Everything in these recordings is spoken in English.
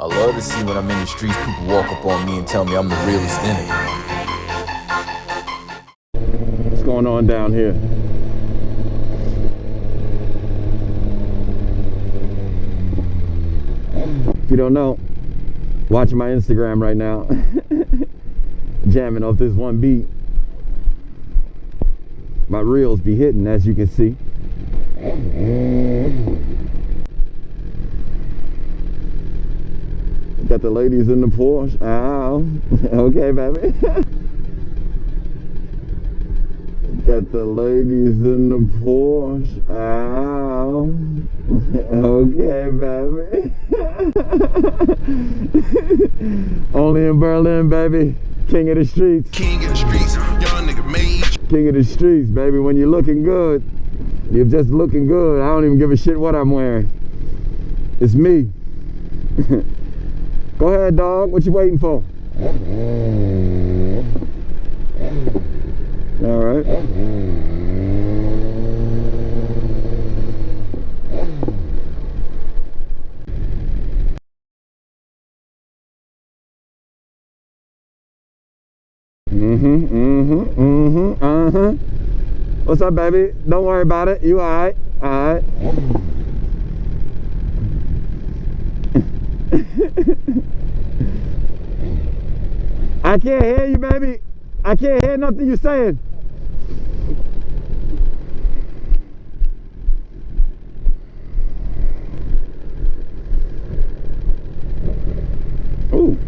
I love to see when I'm in the streets, people walk up on me and tell me I'm the realest in it. What's going on down here? If you don't know, watching my Instagram right now, jamming off this one beat. My reels be hitting, as you can see. Got the ladies in the Porsche. Ow. Okay, baby. Got the ladies in the Porsche. Ow. Okay, baby. Only in Berlin, baby. King of the streets. King of the streets. Young nigga made. King of the streets, baby. When you're looking good, you're just looking good. I don't even give a shit what I'm wearing. It's me. Go ahead, dog. What you waiting for? All right. What's up, baby? Don't worry about it. You all right? All right. I can't hear you, baby. I can't hear nothing you're saying. Ooh.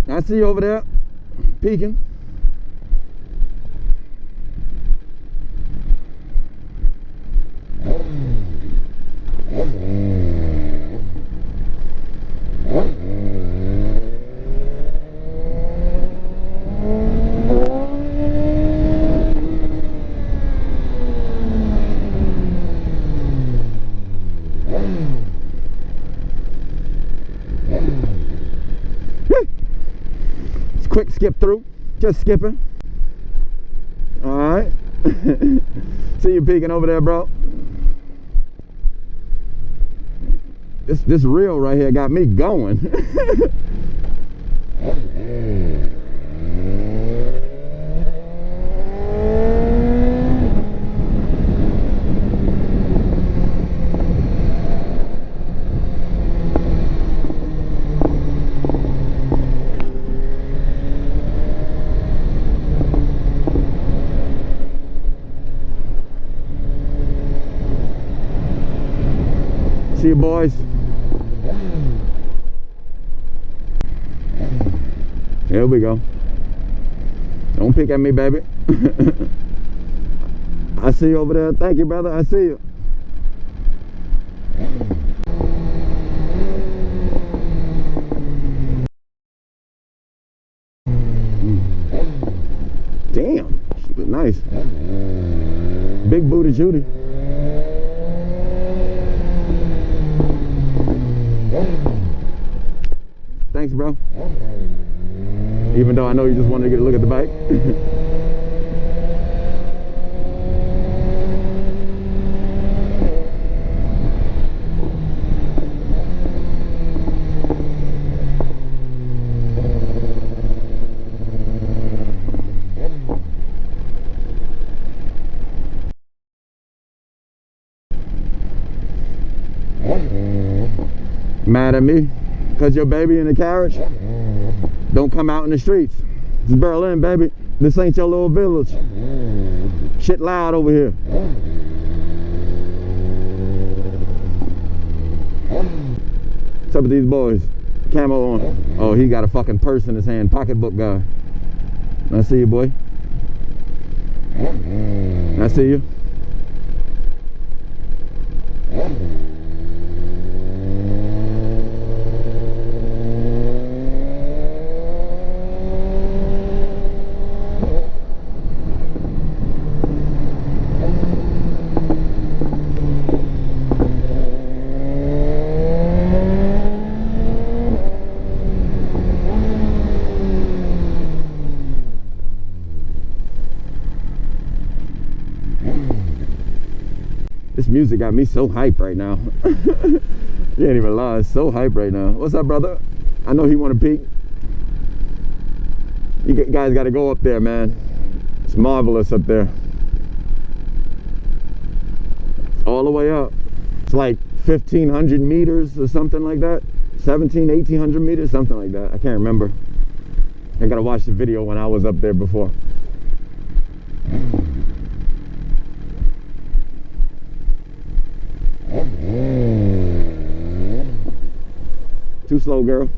I see you over there, peeking. Quick skip through, just skipping. All right. See you peeking over there, bro. This reel right here got me going. See you, boys. Here we go. Don't pick at me, baby. I see you over there. Thank you, brother. I see you. Damn, she look nice. Big booty Judy. Thanks, bro. Even though I know you just wanted to get a look at the bike. Mad at me? Cause your baby in the carriage? Don't come out in the streets. It's Berlin, baby. This ain't your little village. Shit loud over here. What's up with these boys? Camo on. Oh, he got a fucking purse in his hand. Pocketbook guy. I see you, boy. I see you. This music got me so hyped right now. You ain't even lie, it's so hyped right now. What's up, brother? I know he want to peek. You guys got to go up there, man. It's marvelous up there. All the way up. It's like 1,500 meters or something like that. 1,800 meters, something like that. I can't remember. I got to watch the video when I was up there before. Too slow, girl.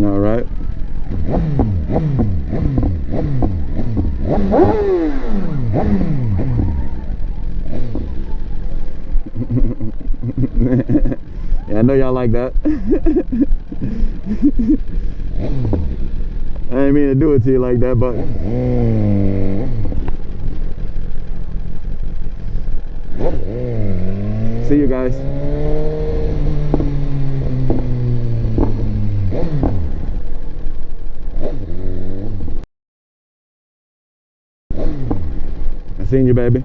All right. Yeah, I know y'all like that. I didn't mean to do it to you like that, but see you guys. I seen you, baby.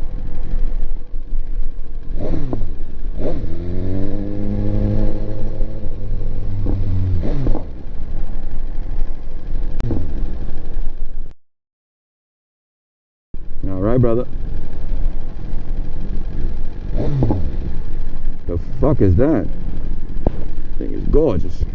All right, brother. The fuck is that? Thing is gorgeous.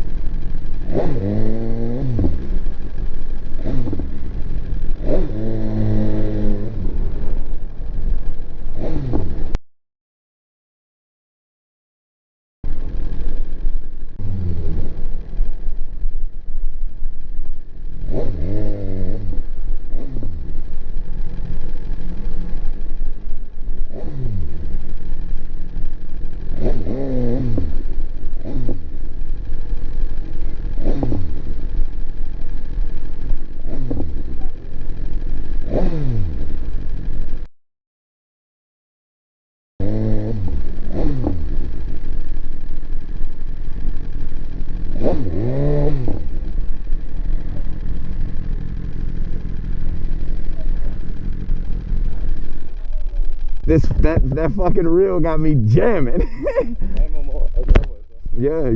That fucking reel got me jamming. Yeah.